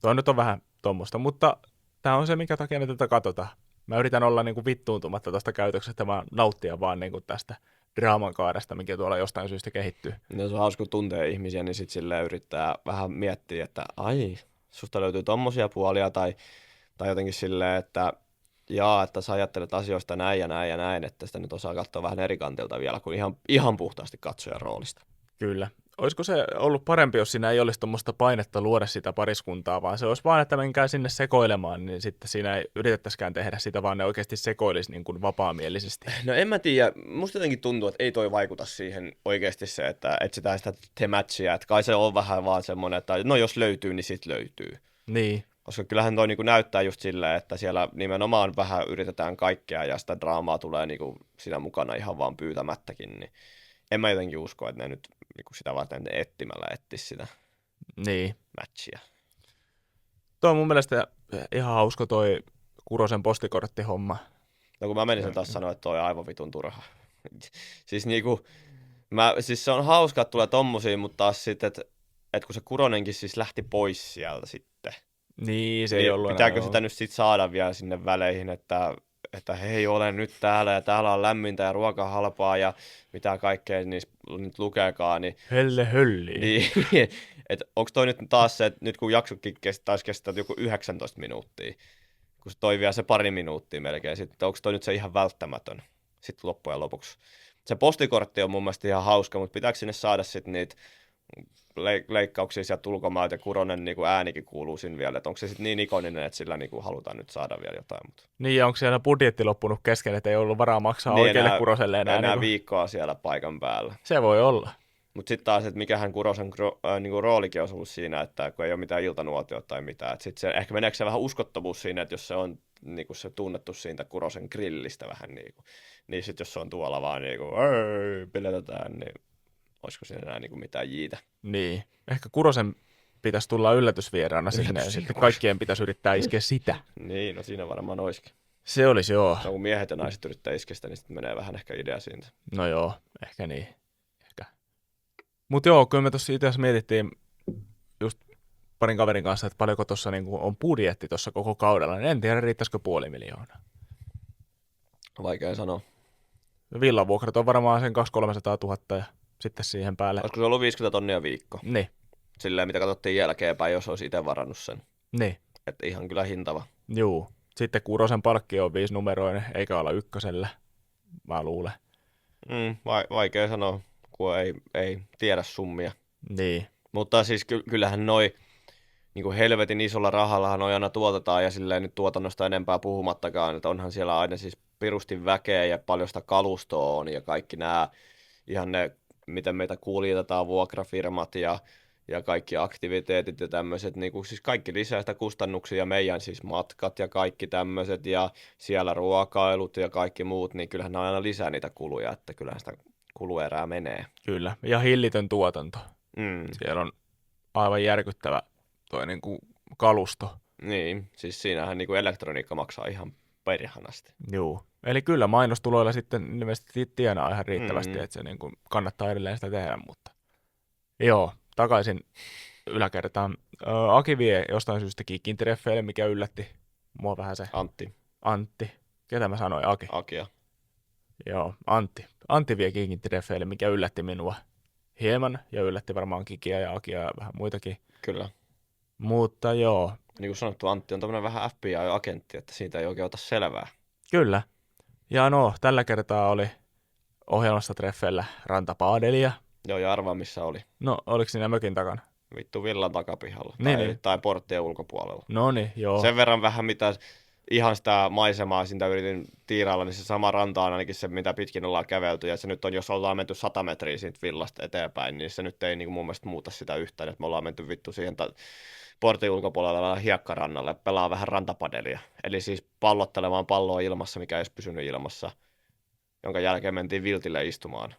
Tuo nyt on vähän tuommoista, mutta tämä on se, minkä takia me tätä katsotaan. Mä yritän olla niin kuin vittuuntumatta tästä käytöksestä, vaan nauttia vaan niin kuin tästä draaman kaaresta, mikä tuolla jostain syystä kehittyy. No, se on hauska, kun tuntee ihmisiä, niin sitten silleen yrittää vähän miettiä, että ai, susta löytyy tommosia puolia, tai jotenkin silleen, että että sä ajattelet asioista näin ja näin ja näin, että sitä nyt osaa katsoa vähän eri kantilta vielä kuin ihan puhtaasti katsojan roolista. Kyllä. Olisiko se ollut parempi, jos siinä ei olisi tuommoista painetta luoda sitä pariskuntaa, vaan se olisi vaan, että menkää sinne sekoilemaan, niin sitten siinä ei yritettäisikään tehdä sitä, vaan ne oikeasti sekoilisi niin kuin vapaamielisesti. No en mä tiedä, musta jotenkin tuntuu, että ei toi vaikuta siihen oikeasti se, että etsitään sitä matchia, että kai se on vähän vaan semmoinen, että no jos löytyy, niin sit löytyy. Niin. Koska kyllähän toi niinku näyttää just silleen, että siellä nimenomaan vähän yritetään kaikkea ja sitä draamaa tulee niinku siinä mukana ihan vaan pyytämättäkin, niin en mä jotenkin usko, että ne nyt niinku sitä varten etsimällä etsisi sitä matchia. Tuo on mun mielestä ihan hauska toi Kurosen postikorttihomma. No kun mä menisin taas sanoa, että toi on aivan vitun turha. Siis se on hauska, että tulee tommosia, mutta taas sitten, että kun se Kuronenkin siis lähti pois sieltä sitten. Niin, se ei ollut pitääkö enää, sitä nyt sitten saada vielä sinne väleihin, että hei, olen nyt täällä ja täällä on lämmintä ja ruoka halpaa ja mitä kaikkea niissä nyt lukeekaan, niin, helle hölli. niin että onko toi nyt taas se, että nyt kun jaksokin taisi kestää joku 19 minuuttia, kun se toi vielä se pari minuuttia melkein, sitten onko toi nyt se ihan välttämätön sitten loppujen lopuksi. Se postikortti on mun mielestä ihan hauska, mutta pitääkö sinne saada sitten niitä leikkauksia sieltä ulkomailta ja Kuronen niin kuin äänikin kuuluu siinä vielä, että onko se sitten niin ikoninen, että sillä niin kuin halutaan nyt saada vielä jotain. Mutta... Niin, ja onko siellä budjetti loppunut kesken, että ei ollut varaa maksaa niin oikealle Kuroselle enää? Enää niin viikkoa siellä paikan päällä. Se voi olla. Mutta sitten taas, että mikähän Kurosen niin kuin roolikin olisi ollut siinä, että kun ei ole mitään iltanuotiota tai mitään. Sitten se, ehkä meneekö se vähän uskottavuus siinä, että jos se on niin kuin se tunnettu siitä Kurosen grillistä vähän niin sitten jos se on tuolla vaan niin kuin piletetään, niin olisiko siinä enää niin kuin mitään jiitä. Niin. Ehkä Kurosen pitäisi tulla yllätysvieraana sinne ja sitten kaikkien pitäisi yrittää iskeä sitä. Niin, no siinä varmaan olisikin. Se olisi joo. No kun miehet ja naiset yrittää iskeä sitä, niin sitten menee vähän ehkä idea siitä. No joo, ehkä niin. Ehkä. Mutta joo, kyllä me tuossa itse asiassa mietittiin just parin kaverin kanssa, että paljonko tuossa niinku on budjetti tuossa koko kaudella, niin en tiedä riittäisikö 500 000. Vaikea sanoa. Villavuokrat on varmaan sen 200 000-300 000 ja sitten siihen päälle. Olisiko se ollut 50 tonnia viikko? Niin. Silleen, mitä katsottiin jälkeenpäin, jos olisi itse varannut sen. Niin. Että ihan kyllä hintava. Juu. Sitten Kurosen palkki on 5-numeroinen, eikä olla ykkösellä, mä luulen. Vaikea sanoa, kun ei tiedä summia. Niin. Mutta siis kyllähän noi niin kuin helvetin isolla rahallahan noi aina tuotetaan ja silleen nyt tuotannosta enempää puhumattakaan, että onhan siellä aina siis pirusti väkeä ja paljon sitä kalustoa on ja kaikki nämä ihan ne, miten meitä kuljetetaan, vuokrafirmat ja kaikki aktiviteetit ja tämmöiset, niin kuin, siis kaikki lisää sitä kustannuksia ja meidän siis matkat ja kaikki tämmöiset ja siellä ruokailut ja kaikki muut, niin kyllähän ne aina lisää niitä kuluja, että kyllähän sitä kuluerää menee. Kyllä, ja hillitön tuotanto. Siellä on aivan järkyttävä toi niin kuin kalusto. Niin, siis siinähän niin kuin elektroniikka maksaa ihan perhanasti. Joo, eli kyllä mainostuloilla sitten ilmeisesti tienaa ihan riittävästi, että se niin kuin kannattaa edelleen sitä tehdä, mutta joo, takaisin yläkertaan. Aki vie jostain syystä Kikintreffeille, mikä yllätti mua vähän se. Antti. Ketä mä sanoin? Akia. Joo, Antti. Antti vie Kikintreffeille, mikä yllätti minua hieman ja yllätti varmaan Kikiä ja Akia ja vähän muitakin. Kyllä. Mutta joo. Niin kuin sanottu, Antti on tämmöinen vähän FBI-agentti, että siitä ei oikein ota selvää. Kyllä. Ja no, tällä kertaa oli ohjelmassa treffeillä rantapaadelia. Joo, ja arvaa missä oli. No, oliko siinä mökin takana? Vittu villan takapihalla. Niin. Tai porttien ulkopuolella. No niin, joo. Sen verran vähän mitä ihan sitä maisemaa siitä yritin tiirailla, niin se sama ranta on ainakin se, mitä pitkin ollaan kävelty. Ja se nyt on, jos ollaan menty 100 metriä siitä villasta eteenpäin, niin se nyt ei niin kuin mun mielestä muuta sitä yhtään. Että me ollaan menty vittu siihen portin ulkopuolella hiekkarannalle, pelaa vähän rantapadelia. Eli siis pallottelemaan palloa ilmassa, mikä ei edes pysynyt ilmassa, jonka jälkeen mentiin viltille istumaan.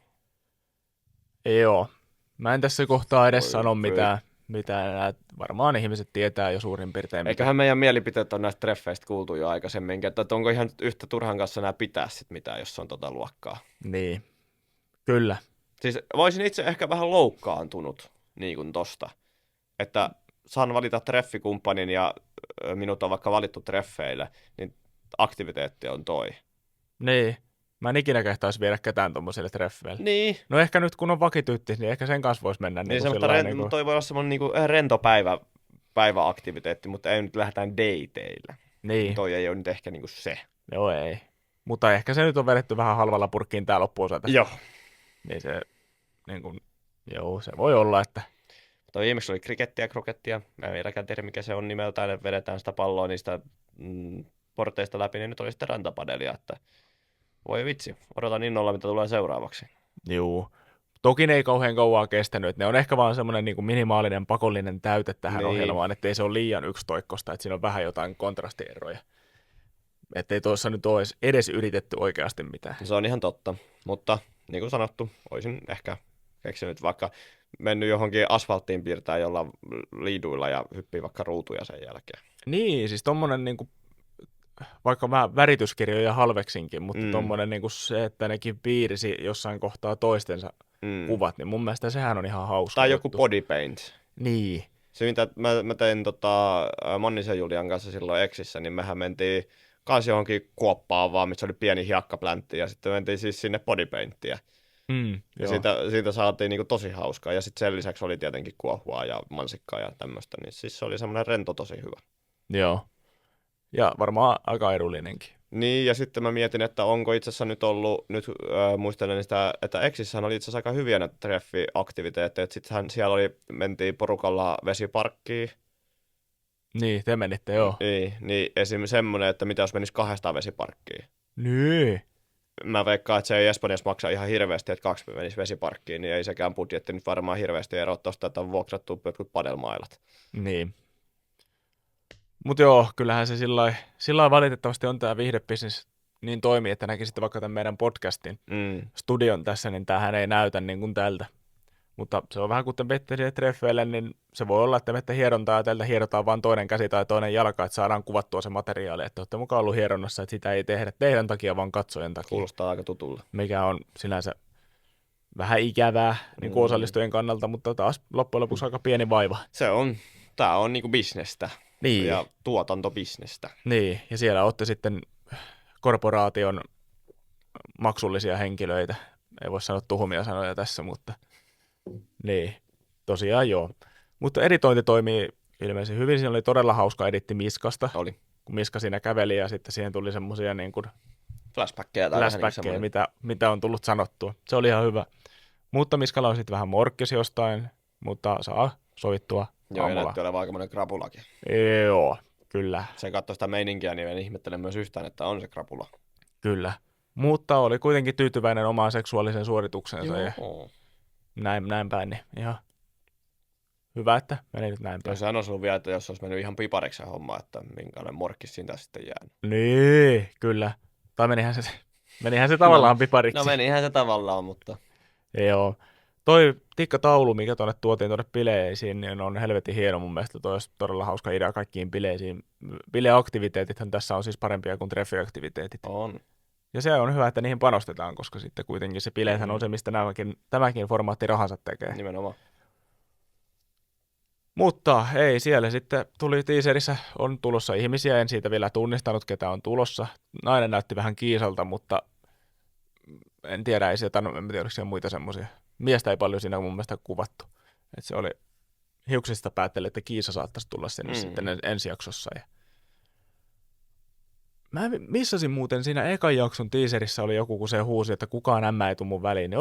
Joo. Mä en tässä kohtaa edes sano mitä varmaan ihmiset tietää jo suurin piirtein. Eiköhän meidän mielipiteet on näistä treffeistä kuultu jo aikaisemminkin, että onko ihan yhtä turhan kanssa nämä pitää sit mitään, jos on tota luokkaa. Niin, kyllä. Siis voisin itse ehkä vähän loukkaantunut niin kuin tosta, että saan valita treffikumppanin ja minut on vaikka valittu treffeille, niin aktiviteetti on toi. Niin. Mä en ikinä kehtaisi viedä ketään tommoselle treffeille. Niin. No ehkä nyt kun on vakityytti, niin ehkä sen kanssa voisi mennä. Niin, mutta toi voi olla semmoinen niinku rento päiväaktiviteetti, mutta ei nyt lähdetään dateille. Niin. Toi ei ole nyt ehkä niinku se. Joo, ei. Mutta ehkä se nyt on vedetty vähän halvalla purkkiin tää loppuosa tästä. Joo. Niin se, niin kun, joo, se voi olla, että... Toi viimeksi oli krikettiä ja krokettia. Mä en vieläkään tiedä, mikä se on nimeltään, että vedetään sitä palloa niistä porteista läpi, niin nyt oli sitten rantapadelia, että voi vitsi, odotan innolla, mitä tulee seuraavaksi. Joo. Toki ne ei kauhean kauaa kestänyt, että ne on ehkä vaan semmoinen niin kuin minimaalinen pakollinen täyte tähän ohjelmaan, ettei se ole liian yksitoikkoista, että siinä on vähän jotain kontrastieroja. Ettei tuossa nyt ole edes yritetty oikeasti mitään. Se on ihan totta, mutta niin kuin sanottu, olisin ehkä keksinyt vaikka mennyt johonkin asfalttiin piirtää jollain liiduilla ja hyppii vaikka ruutuja sen jälkeen. Niin, siis tommonen niinku, vaikka mä värityskirjoja halveksinkin, mutta tommonen niinku se, että nekin piirisi jossain kohtaa toistensa kuvat, niin mun mielestä sehän on ihan hauska Tai juttu. joku body paint. Niin, Se, mitä mä tein Mannisen Julian kanssa silloin Exissä, niin mehän mentiin kans johonkin kuoppaan vaan, missä oli pieni hiekkapläntti, ja sitten mentiin siis sinne bodypainttia. Ja siitä saatiin niinku tosi hauskaa, ja sitten sen lisäksi oli tietenkin kuohua ja mansikkaa ja tämmöistä, niin siis se oli semmoinen rento tosi hyvä. Joo, ja varmaan aika edullinenkin. Niin, ja sitten mä mietin, että onko itse asiassa nyt ollut, muistelen sitä, että Exissähän oli itse asiassa aika hyviä näitä treffiaktiviteetteja, että sittenhän siellä mentiin porukalla vesiparkkiin. Niin, te menitte, joo. Niin esimerkiksi semmoinen, että mitä jos menisi 200 vesiparkkiin. Niin. Mä veikkaan, että se ei Espanjassa maksa ihan hirveästi, että 2 menisi vesiparkkiin, niin ei sekään budjetti nyt varmaan hirveästi eroa tuosta, että on vuokrattu jotkut padelmailat. Niin. Mutta joo, kyllähän se sillä valitettavasti on tämä viihdebisnes niin toimii, että näkisitte vaikka tämän meidän podcastin studion tässä, niin tämähän ei näytä niin kuin tältä. Mutta se on vähän kuten menette siihen treffeille, niin se voi olla, että menette hierontaa ja tältä hierotaan vain toinen käsi tai toinen jalka, että saadaan kuvattua se materiaali, että olette mukaan ollut hieronnassa, että sitä ei tehdä teidän takia, vaan katsojen takia. Kuulostaa aika tutulle. Mikä on sinänsä vähän ikävää niin kuin osallistujien kannalta, mutta taas loppujen lopuksi aika pieni vaiva. Tää on niinku bisnestä. Niin. Ja tuotantobisnestä. Niin, ja siellä olette sitten korporaation maksullisia henkilöitä. Ei voi sanoa tuhmia sanoja tässä, mutta niin, tosiaan joo. Mutta editointi toimii ilmeisesti hyvin. Siinä oli todella hauska editti Miskasta. Oli. Kun Miska siinä käveli ja sitten siihen tuli semmoisia niin kuin flashbackkejä, mitä on tullut sanottua. Se oli ihan hyvä. Mutta Miskalla on sitten vähän morkkis jostain, mutta saa sovittua Joo, aamulla. ja näytti olevan aikamoinen krapulakin. Joo, kyllä. Sen katsoi sitä meininkiä, niin en ihmettele myös yhtään, että on se krapula. Kyllä. Mutta oli kuitenkin tyytyväinen omaan seksuaalisen suorituksensa. Ja näin päin, niin ihan hyvä, että meni nyt näin päin. Sehän olisi ollut vielä, että jos olisi mennyt ihan pipariksi se homma, että minkälainen morkkis siitä sitten jäänyt. Niin, kyllä. Tai menihän se tavallaan pipariksi. No menihän se tavallaan, mutta joo. Toi tikkataulu, mikä tuonne tuotiin tuonne bileisiin, niin on helvetin hieno mun mielestä. Toi olisi todella hauska idea kaikkiin bileisiin. Bileaktiviteetithan tässä on siis parempia kuin treffiaktiviteetit. On. Ja se on hyvä, että niihin panostetaan, koska sitten kuitenkin se bileethän on se, mistä tämäkin formaatti rahansa tekee. Nimenomaan. Mutta ei, siellä sitten tuli teaserissä, on tulossa ihmisiä, en siitä vielä tunnistanut, ketä on tulossa. Nainen näytti vähän kiisalta, mutta en tiedä, en tiedä, oliko siellä muita semmoisia. Miestä ei paljon siinä mun mielestä kuvattu. Et se oli hiuksista päätteli, että Kiisa saattaisi tulla sinne sitten ensi jaksossa. Ja mä missasin muuten siinä ekan jakson teaserissä oli joku, kun se huusi, että kukaan ämmä ei tule mun väliin. Niin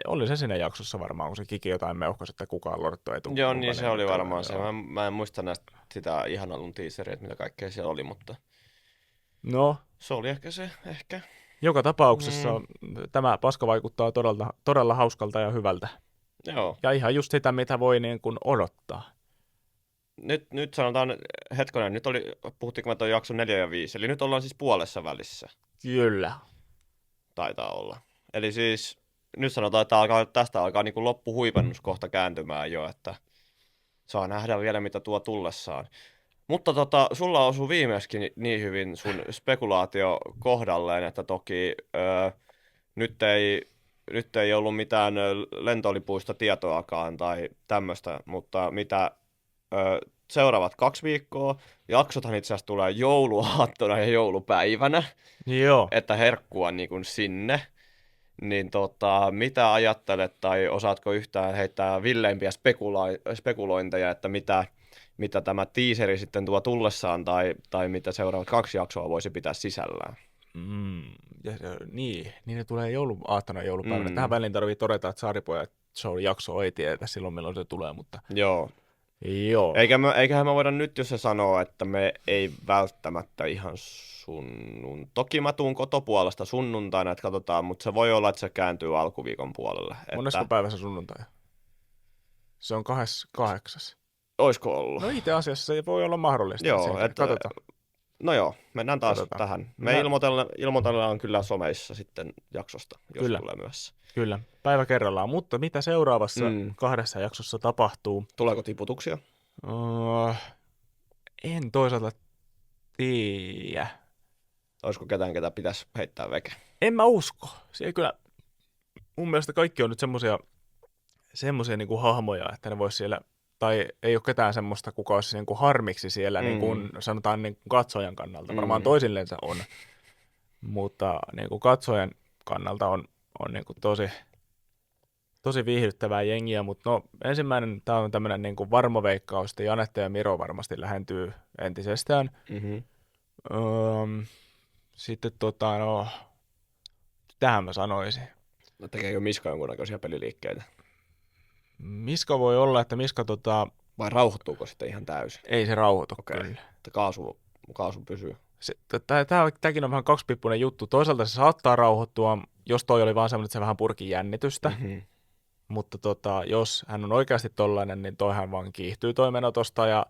oli se siinä jaksossa varmaan, kun se Kiki jotain meuhkasi, että kukaan lorttu ei tule. Joo, niin se oli varmaan se. Mä en muista näistä sitä ihanalun teaseria, mitä kaikkea siellä oli, mutta no, se oli ehkä se, Joka tapauksessa tämä paska vaikuttaa todella hauskalta ja hyvältä. Joo. Ja ihan just sitä, mitä voi niin kuin odottaa. Nyt sanotaan, puhuttiinko mä tuon jakson 4 ja 5, eli nyt ollaan siis puolessa välissä. Kyllä. Taitaa olla. Eli siis nyt sanotaan, että tästä alkaa niin kuin loppuhuipennus kohta kääntymään jo, että saa nähdä vielä mitä tuo tullessaan. Mutta sulla osui viimeiskin niin hyvin sun spekulaatio kohdalleen, että toki nyt ei ollut mitään lentolipuista tietoakaan tai tämmöistä, mutta mitä seuraavat 2 viikkoa, jaksothan itse asiassa tulee jouluaattona ja joulupäivänä, Joo. että herkkua niin kuin sinne. Niin mitä ajattelet tai osaatko yhtään heittää villeimpiä spekulointeja, että mitä tämä teaseri sitten tuo tullessaan tai mitä seuraavat 2 jaksoa voisi pitää sisällään? Niin ne tulee jouluaattona joulupäivänä. Tähän väliin tarvii todeta, että Saaripojat show-jakso ei tiedä silloin, milloin se tulee, mutta Joo. Eiköhän me voida nyt, jos se sanoo, että me ei välttämättä ihan Toki mä tuun kotopuolesta sunnuntaina, että katsotaan, mutta se voi olla, että se kääntyy alkuviikon puolelle. Monesko päivässä sunnuntai? Se on 8. Oisko ollut? No itse asiassa se voi olla mahdollista. Joo, katsotaan. No joo, mennään taas tähän. Me ilmoitellaan kyllä someissa sitten jaksosta, jos tulee myös. Kyllä, päivä kerrallaan. Mutta mitä seuraavassa 2 jaksossa tapahtuu? Tuleeko tiputuksia? En toisaalta tiedä. Olisiko ketään, ketä pitäisi heittää veke? En mä usko. Se kyllä, mun mielestä kaikki on nyt semmoisia niin kuin hahmoja, että ne vois siellä tai ei ole ketään semmoista, kuka olisi niin kuin harmiksi siellä, niin kuin sanotaan niin kuin katsojan kannalta. Varmaan toisillensa on, mutta niin kuin katsojan kannalta on niin kuin tosi viihdyttävää jengiä, mutta no ensimmäinen, tämä on tämmöinen niin kuin varma veikkaus, että Janette ja Miro varmasti lähentyy entisestään. Sitten tähän mä sanoisin. No, tekeekö Miska jonkunnäköisiä peliliikkeitä? Miska voi olla, että Miska vai rauhoittuuko sitten ihan täysin? Ei se rauhoitu kyllä. Että kaasu pysyy. Tämäkin on vähän kaksipippunen juttu. Toisaalta se saattaa rauhoittua, jos toi oli vaan semmoinen, että se vähän purki jännitystä. Mutta jos hän on oikeasti tollainen, niin toihan vaan kiihtyy toi meno tosta, ja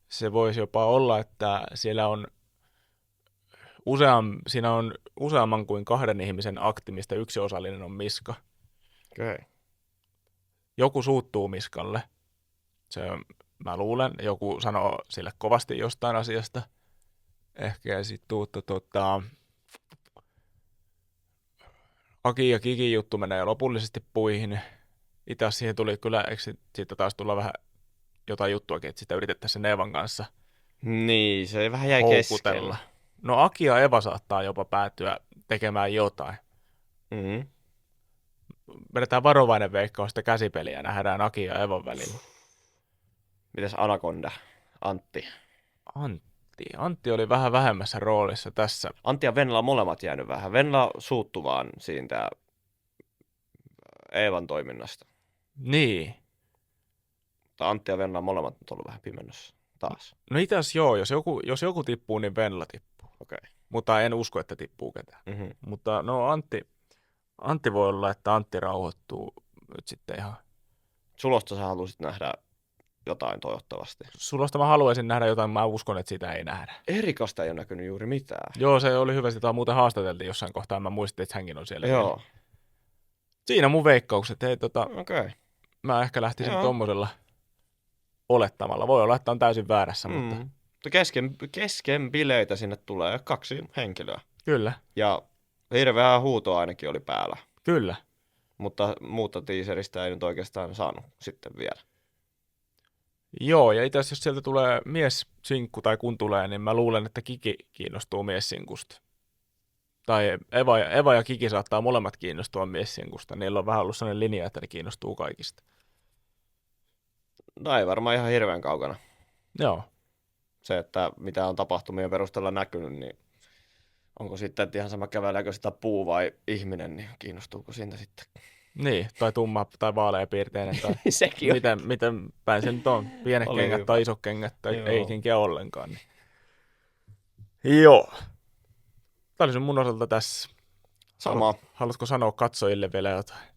se voisi jopa olla, että siellä on siinä on useamman kuin 2 ihmisen akti, mistä yksi osallinen on Miska. Okay. Joku suuttuu Miskalle. Mä luulen, joku sanoo sille kovasti jostain asiasta. Ehkä ja sitten Aki ja Kiki juttu menee lopullisesti puihin. Itse siihen tuli kyllä, eikö siitä taas tulla vähän jotain juttuakin, että sitä yritettäisiin Evan kanssa niin, se vähän jäi houkutella. keskellä. No Aki ja Eva saattaa jopa päätyä tekemään jotain. Vedetään varovainen veikkaus sitä käsipeliä, nähdään Aki ja Evan välillä. Mitäs Anaconda? Antti oli vähän vähemmässä roolissa tässä. Antti ja Venla molemmat jäänyt vähän. Venla suuttu vaan siitä Eevan toiminnasta. Niin. Mutta Antti ja Venla molemmat on ollut vähän pimennossa taas. No itse asiassa joo, jos joku tippuu, niin Venla tippuu. Okay. Mutta en usko, että tippuu ketään. Mutta no Antti voi olla, että Antti rauhoittuu nyt sitten ihan. Sulosta sä haluaisit nähdä jotain toivottavasti. Sulosta mä haluaisin nähdä jotain, mä uskon, että sitä ei nähdä. Erikasta ei ole näkynyt juuri mitään. Joo, se oli hyvä, että muuten haastateltiin jossain kohtaa, mä muistin, että hänkin on siellä. Joo. Siinä mun veikkaukset. Hei, okay. Mä ehkä lähtisin tommosella olettamalla. Voi olla, että on täysin väärässä, mutta kesken bileitä sinne tulee 2 henkilöä. Kyllä. Ja hirveää huutoa ainakin oli päällä. Kyllä. Mutta muuta teaserista ei nyt oikeastaan saanut sitten vielä. Joo, ja itse asiassa jos sieltä tulee mies-sinkku tai kun tulee, niin mä luulen, että Kiki kiinnostuu mies-sinkusta. Tai Eva ja Kiki saattaa molemmat kiinnostua mies-sinkusta. Niillä on vähän ollut sellainen linja, että ne kiinnostuu kaikista. No ei varmaan ihan hirveän kaukana. Joo. Se, että mitä on tapahtumien perusteella näkynyt, niin onko sitten, että ihan sama käveleekö sitä puu vai ihminen, niin kiinnostuuko siitä sitten? Niin, tai tumma tai vaaleapiirteinen. Tai sekin on. Miten päin se nyt on? Pienet kengät hyvä. Tai isot kengät tai ei kenkiä ollenkaan. Niin. Joo. Tämä oli mun osalta tässä. Sama. Haluatko sanoa katsojille vielä jotain?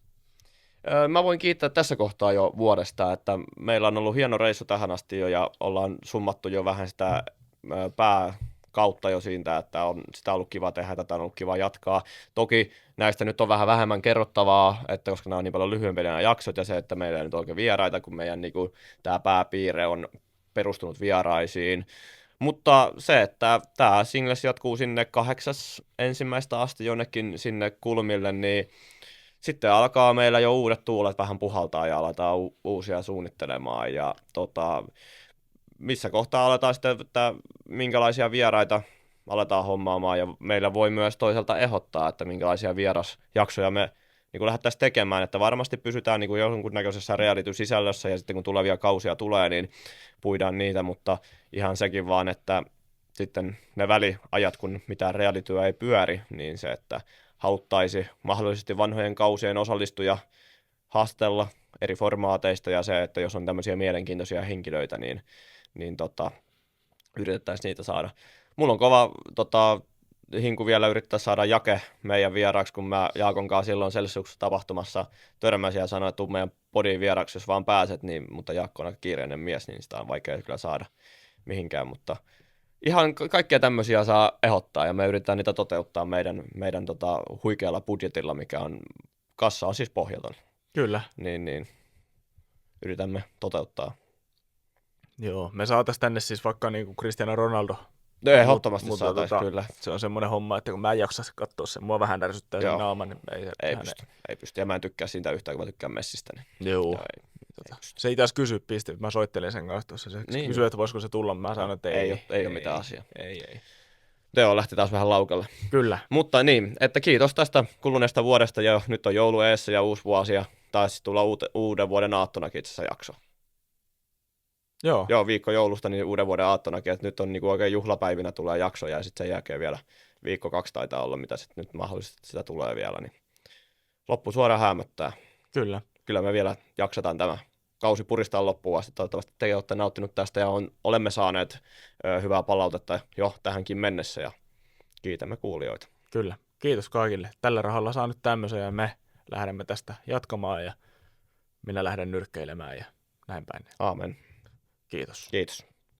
Mä voin kiittää tässä kohtaa jo vuodesta, että meillä on ollut hieno reissu tähän asti jo ja ollaan summattu jo vähän sitä pääkautta jo siitä, että on sitä ollut kiva tehdä, tätä on ollut kiva jatkaa. Toki näistä nyt on vähän vähemmän kerrottavaa, että koska nämä on niin paljon lyhyempiä nämä jaksot ja se, että meillä ei nyt oikein vieraita, kun meidän niin kuin, tämä pääpiirre on perustunut vieraisiin. Mutta se, että tämä singles jatkuu sinne 8.1. asti jonnekin sinne kulmille, niin sitten alkaa meillä jo uudet tuulet vähän puhaltaa ja aletaan uusia suunnittelemaan. Ja missä kohtaa aletaan sitten, että minkälaisia vieraita aletaan hommaamaan. Ja meillä voi myös toisaalta ehdottaa, että minkälaisia vierasjaksoja me niin lähdettäisiin tekemään. Että varmasti pysytään niin jonkunnäköisessä reality-sisällössä ja sitten kun tulevia kausia tulee, niin puidaan niitä. Mutta ihan sekin vaan, että sitten ne väliajat, kun mitään realityä ei pyöri, niin se, että haluttaisi mahdollisesti vanhojen kausien osallistuja haastella eri formaateista ja se, että jos on tämmöisiä mielenkiintoisia henkilöitä, niin yritettäisiin niitä saada. Mulla on kova hinku vielä yrittää saada Jake meidän vieraaksi, kun mä Jaakon kanssa silloin Celsiuksessa tapahtumassa törmäsin ja sanoin, että tuu meidän podin vieraaksi, jos vaan pääset, niin, mutta Jaakko on aika kiireinen mies, niin sitä on vaikea kyllä saada mihinkään, mutta ihan kaikkea tämmöisiä saa ehdottaa ja me yritetään niitä toteuttaa meidän huikealla budjetilla, mikä on, kassa on siis pohjaton. Kyllä. Niin yritämme toteuttaa. Joo, me saataisiin tänne siis vaikka niin kuin Cristiano Ronaldo. Ehdottomasti saataisiin, kyllä. Se on semmoinen homma, että kun mä en jaksa katsoa sen, mua vähän ärsyttää sen naama, niin ei pysty. Ja mä en tykkää siitä yhtään, kun mä tykkään Messistä. Niin. Joo. Se itse asiassa kysyi, mä soittelin sen kanssa tuossa. Se Niin. kysyi, että voisiko se tulla. Mä sanoin, että ei ole mitään asiaa. Ei. Teo lähti taas vähän laukalle. Kyllä. Mutta niin, että kiitos tästä kuluneesta vuodesta ja nyt on joulu eessä ja uusi vuosi ja taisi tulla uuden vuoden aattonakin itse asiassa jakso. Joo, viikko joulusta niin uuden vuoden aattonakin, että nyt on niinku oikein juhlapäivinä tulee jakso ja sitten sen jälkeen vielä viikko 2 taitaa olla, mitä sitten nyt mahdollisesti sitä tulee vielä, niin loppu suoraan häämöttää. Kyllä me vielä jaksetaan tämä kausi puristaa loppuun asti. Toivottavasti te olette nauttinut tästä ja olemme saaneet hyvää palautetta jo tähänkin mennessä ja kiitämme kuulijoita. Kyllä. Kiitos kaikille. Tällä rahalla saa nyt tämmöisen ja me lähdemme tästä jatkamaan ja minä lähden nyrkkeilemään ja näin päin. Aamen. Kiitos. Kiitos.